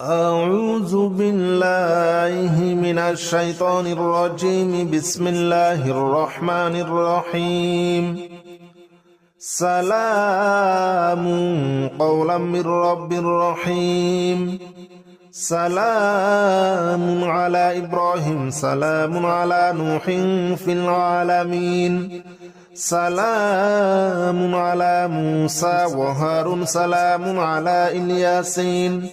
أعوذ بالله من الشيطان الرجيم. بسم الله الرحمن الرحيم. سلام قولا من رب رحيم. سلام على إبراهيم. سلام على نوح في العالمين. سلام على موسى وهارون. سلام على الياسين.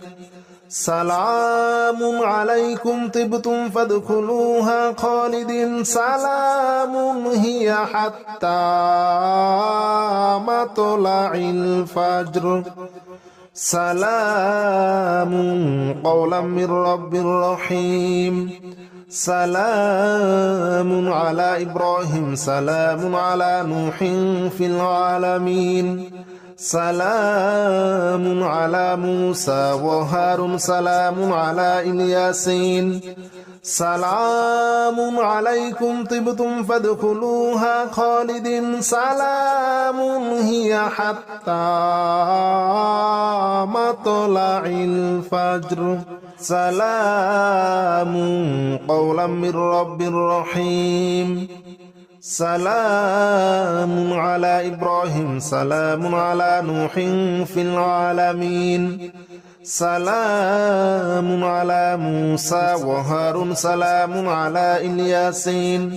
سلام عليكم طبتم فادخلوها خالدين. سلام هي حتى مطلع الفجر. سلام قولا من رب رحيم. سلام على إبراهيم. سلام على نوح في العالمين. سلام على موسى وهارون. سلام على الياسين. سلام عليكم طبتم فادخلوها خالدين. سلام هي حتى مطلع الفجر. سلام قولا من رب رحيم. سلام على إبراهيم. سلام على نوح في العالمين. سلام على موسى وهارون. سلام على الياسين.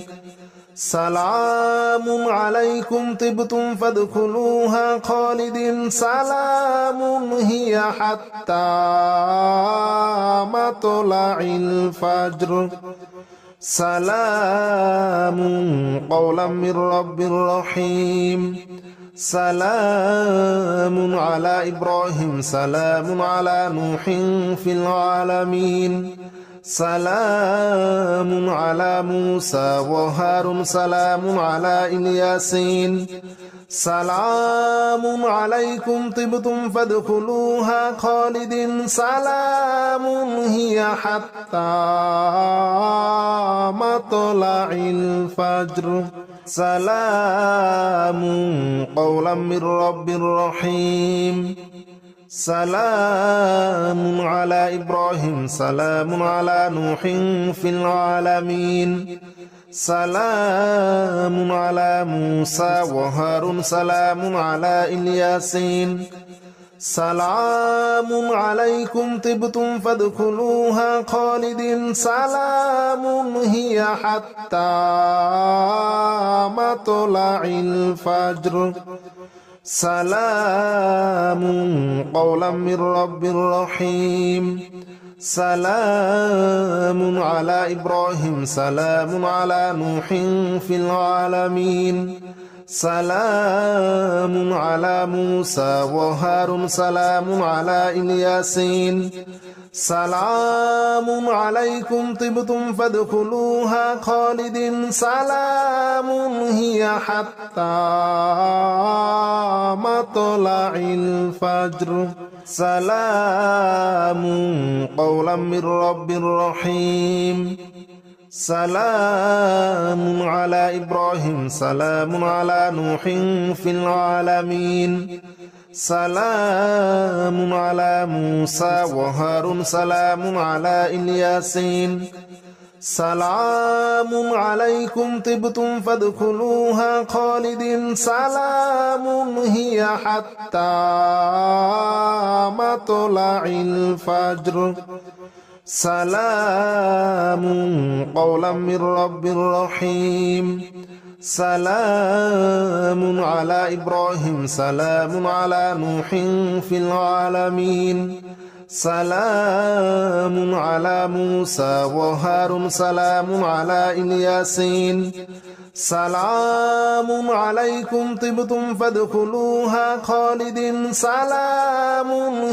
سلام عليكم طبتم فادخلوها خالدين. سلام هي حتى مطلع الفجر. سلام قولا من رب رحيم. سلام على إبراهيم. سلام على نوح في العالمين. سلام على موسى وهارون. سلام على الياسين. سلام عليكم طبتم فادخلوها خالدين. سلام هي حتى مطلع الفجر. سلام قولا من رب رحيم. سلام على إبراهيم. سلام على نوح في العالمين. سلام على موسى وهارون. سلام على الياسين. سلام عليكم طبتم فادخلوها خالدين. سلام هي حتى مطلع الفجر. سلام قولا من رب رحيم. سلام على إبراهيم. سلام على نوح في العالمين. سلام على موسى وهارون. سلام على الياسين. سلام عليكم طبتم فادخلوها خالدين. سلام هي حتى مطلع الفجر. سلام قولا من رب رحيم. سلام على إبراهيم. سلام على نوح في العالمين. سلام على موسى وهارون. سلام على الياسين. سلام عليكم طبتم فادخلوها خالدين. سلام هي حتى مطلع الفجر. سلام قولا من رب رحيم. سلام على إبراهيم. سلام على نوح في العالمين. سلام على موسى وهارون. سلام على الياسين. سلام عليكم طبتم فادخلوها خالدين. سلام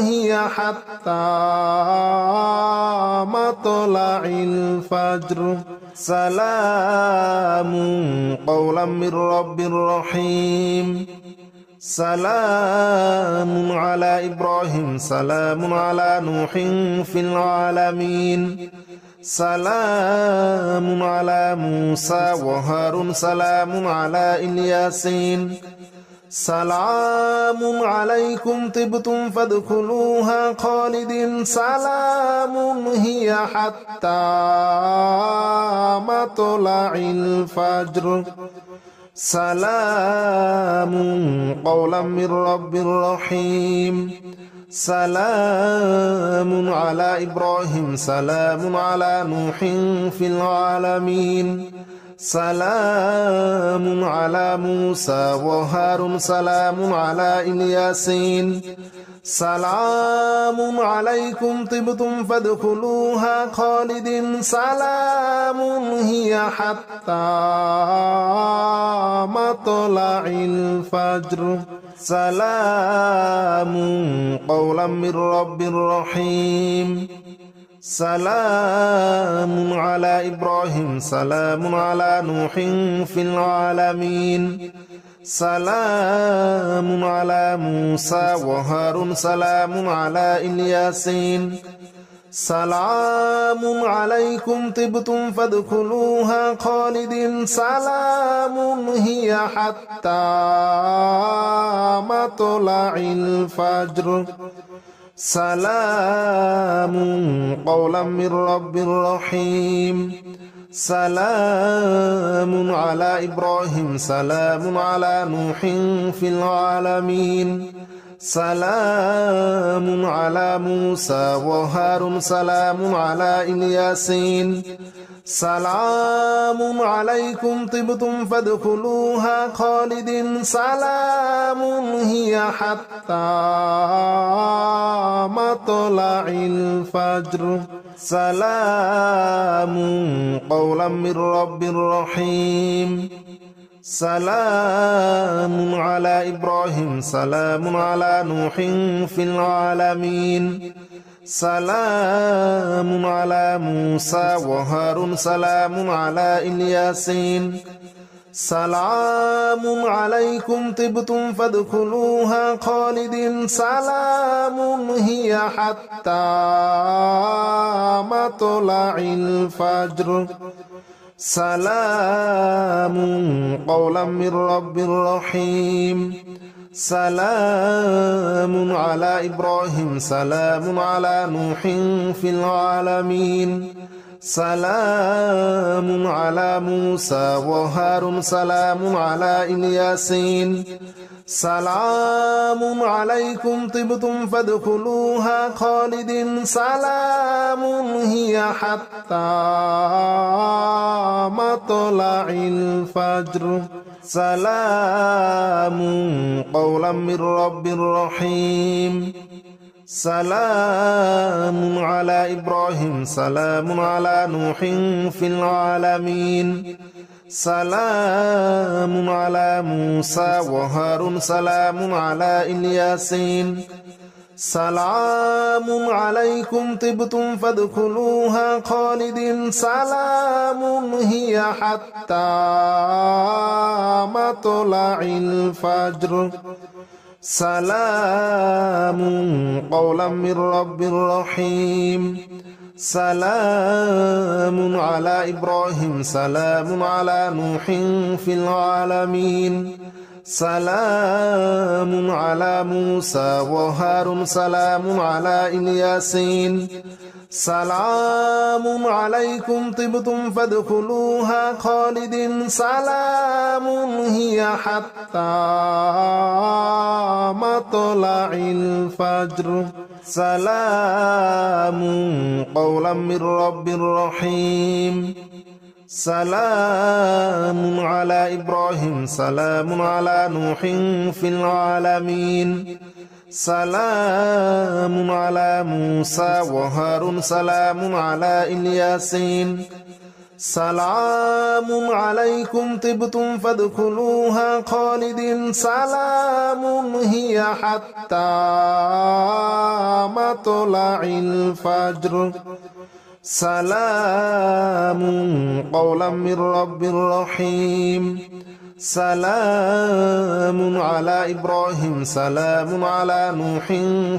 هي حتى مطلع الفجر. سلام قولا من رب رحيم. سلام على إبراهيم. سلام على نوح في العالمين. سلام على موسى وهارون. سلام على الياسين. سلام عليكم طبتم فادخلوها خالدين سلام هي حتى مطلع الفجر سلام قولا من رب رحيم سلام على إبراهيم سلام على نوح في العالمين سلام على موسى وهارون سلام على الياسين سلام عليكم طبتم فادخلوها خالدين سلام هي حتى مطلع الفجر سلام قولا من رب رحيم سلام على إبراهيم سلام على نوح في العالمين سلام على موسى وهارون سلام على الياسين سلام عليكم طبتم فادخلوها خالدين سلام هي حتى مطلع الفجر سلام قولا من رب رحيم سلام على إبراهيم سلام على نوح في العالمين سلام على موسى وهارون سلام على الياسين سلام عليكم طبتم فادخلوها خالدين سلام هي حتى مطلع الفجر سلام قولا من رب رحيم سلام على إبراهيم سلام على نوح في العالمين سلام على موسى وهارون سلام على الياسين سلام عليكم طبتم فادخلوها خالدين سلام هي حتى مطلع الفجر سلام قولا من رب رحيم سلام على إبراهيم سلام على نوح في العالمين سلام على موسى وهارون سلام على الياسين سلام عليكم طبتم فادخلوها خالدين سلام هي حتى مطلع الفجر سلام قولا من رب رحيم سلام على إبراهيم سلام على نوح في العالمين سلام على موسى وهارون سلام على الياسين سلام عليكم طبتم فادخلوها خالدين سلام هي حتى مطلع الفجر سلام قولا من رب رحيم سلام على إبراهيم سلام على نوح في العالمين سلام على موسى وهارون سلام على الياسين سلام عليكم طبتم فادخلوها خالدين سلام هي حتى مطلع الفجر سلام قولا من رب رحيم سلام على إبراهيم سلام على نوح في العالمين سلام على موسى وهارون سلام على الياسين سلام عليكم طبتم فادخلوها خالدين سلام هي حتى مطلع الفجر سلام قولا من رب رحيم سلام على إبراهيم سلام على نوح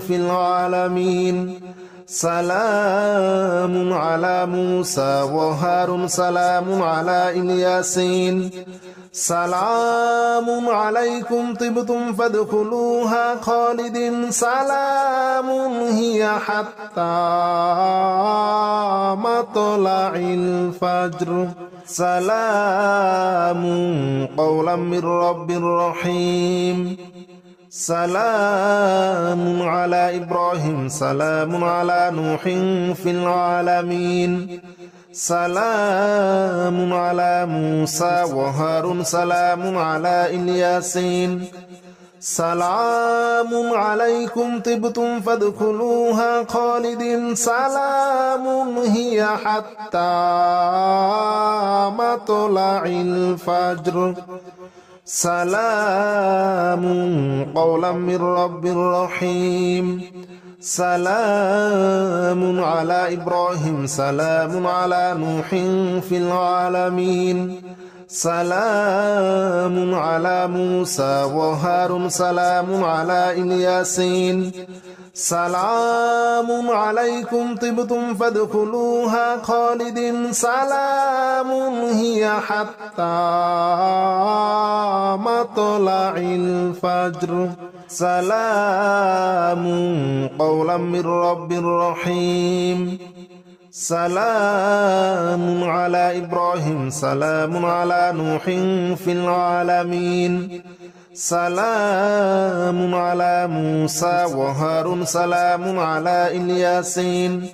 في العالمين سلام على موسى وهارون سلام على الياسين سلام عليكم طبتم فادخلوها خالدين سلام هي حتى مطلع الفجر سلام قولا من رب رحيم سلام على إبراهيم سلام على نوح في العالمين سلام على موسى وهارون سلام على الياسين سلام عليكم طبتم فادخلوها خالدين سلام هي حتى مطلع الفجر سلام قولا من رب رحيم سلام على إبراهيم سلام على نوح في العالمين سلام على موسى وهارون سلام على الياسين سلام عليكم طبتم فادخلوها خالدين سلام هي حتى مطلع الفجر سلام قولا من رب رحيم سلام على إبراهيم سلام على نوح في العالمين سلام على موسى وهارون سلام على الياسين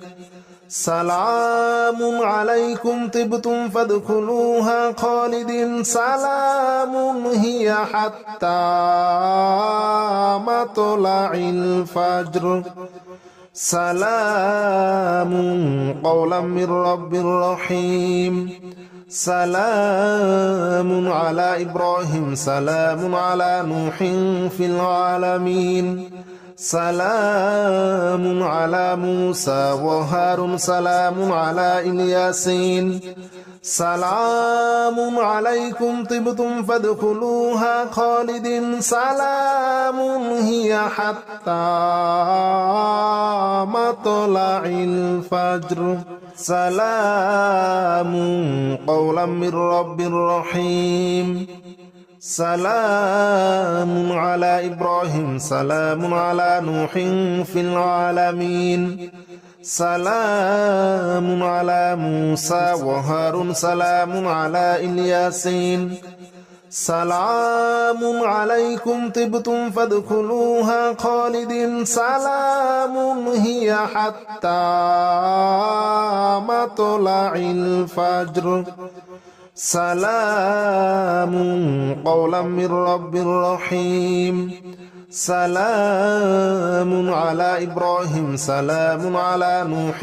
سلام عليكم طبتم فادخلوها خالدين سلام هي حتى مطلع الفجر سلام قولا من رب رحيم سلام على إبراهيم سلام على نوح في العالمين سلام على موسى وهارون سلام على الياسين سلام عليكم طبتم فادخلوها خالدين سلام هي حتى مطلع الفجر سلام قولا من رب رحيم سلام على إبراهيم سلام على نوح في العالمين سلام على موسى وهارون سلام على الياسين سلام عليكم طبتم فادخلوها خالدين سلام هي حتى مطلع الفجر سلام قولا من رب رحيم سلام على إبراهيم سلام على نوح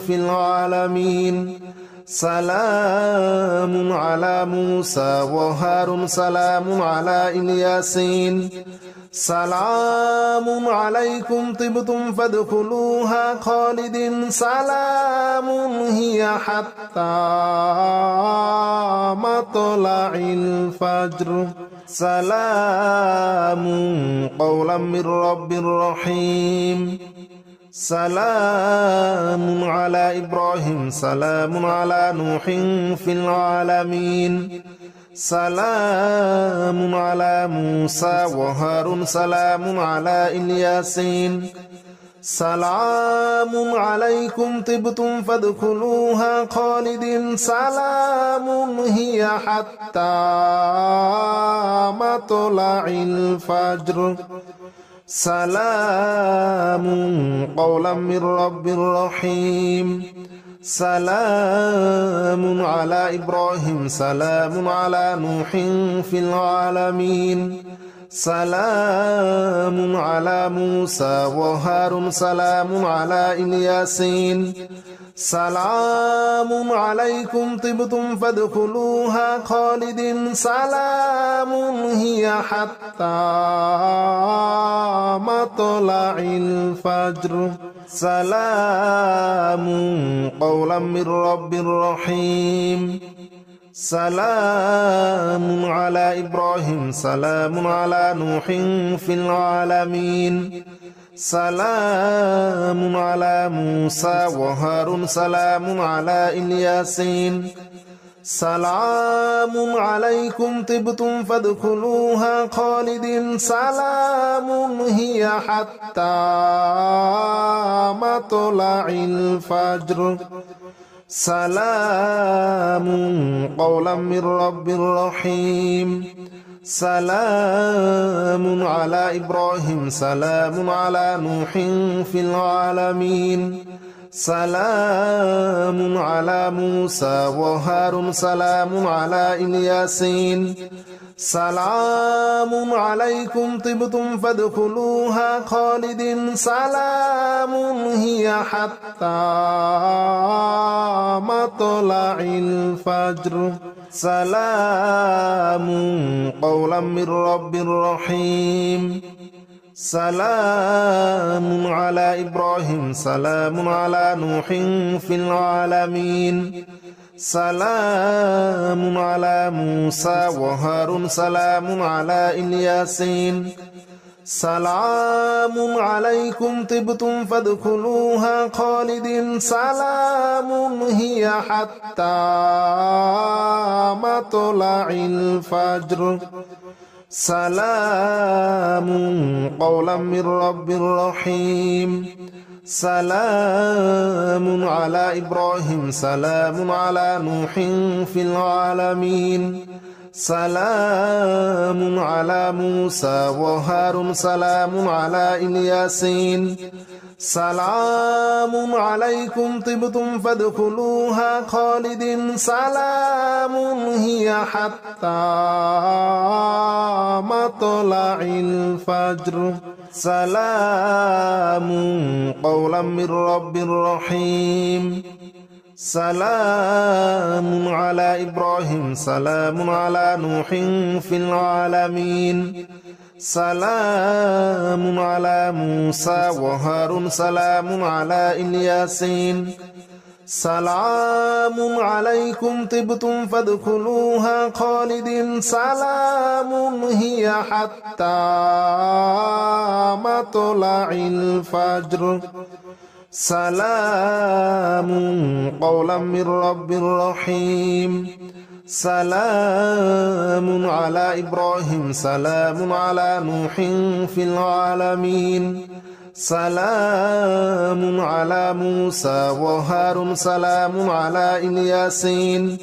في العالمين سلام على موسى وهارون سلام على الياسين سلام عليكم طبتم فادخلوها خالدين سلام هي حتى مطلع الفجر سلام قولا من رب رحيم سلام على إبراهيم سلام على نوح في العالمين سلام على موسى وهارون سلام على الياسين سلام عليكم طبتم فادخلوها خالدين سلام هي حتى مطلع الفجر سلام قولا من رب رحيم سلام على إبراهيم سلام على نوح في العالمين سلام على موسى وهارون سلام على الياسين سلام عليكم طبتم فادخلوها خالدين سلام هي حتى مطلع الفجر سلام قولا من رب رحيم سلام على إبراهيم سلام على نوح في العالمين سلام على موسى وهارون سلام على الياسين سلام عليكم طبتم فادخلوها خالدين سلام هي حتى مطلع الفجر سلام قولا من رب رحيم سلام على إبراهيم سلام على نوح في العالمين سلام على موسى وهارون سلام على الياسين سلام عليكم طبتم فادخلوها خالدين سلام هي حتى مطلع الفجر سلام قولا من رب رحيم سلام على إبراهيم سلام على نوح في العالمين سلام على موسى وهارون سلام على الياسين سلام عليكم طبتم فادخلوها خالدين سلام هي حتى مطلع الفجر سلام قولا من رب رحيم سلام على إبراهيم سلام على نوح في العالمين سلام على موسى وهارون سلام على الياسين سلام عليكم طبتم فادخلوها خالدين سلام هي حتى مطلع الفجر سلام قولا من رب رحيم سلام على إبراهيم سلام على نوح في العالمين سلام على موسى وهارون سلام على الياسين سلام عليكم طبتم فادخلوها خالدين سلام هي حتى مطلع الفجر سلام قولا من رب رحيم سلام على إبراهيم سلام على نوح في العالمين سلام على موسى وهارون سلام على الياسين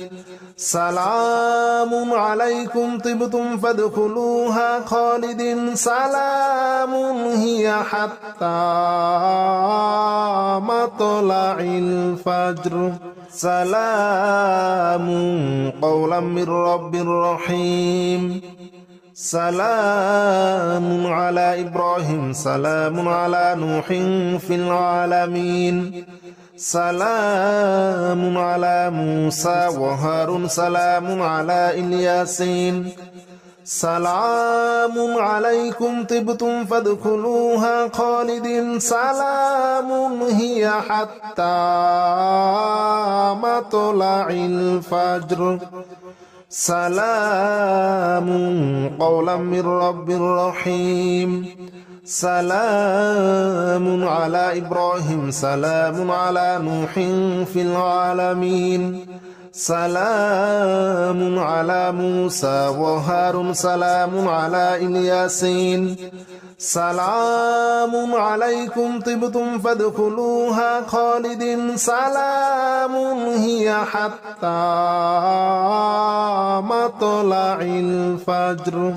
سلام عليكم طبتم فادخلوها خالدين سلام هي حتى مطلع الفجر سلام قولا من رب رحيم سلام على إبراهيم سلام على نوح في العالمين سلام على موسى وهارون سلام على الياسين سلام عليكم طبتم فادخلوها خالدين سلام هي حتى مطلع الفجر سلام قولا من رب رحيم سلام على إبراهيم سلام على نوح في العالمين سلام على موسى وهارون سلام على الياسين سلام عليكم طبتم فادخلوها خالدين سلام هي حتى مطلع الفجر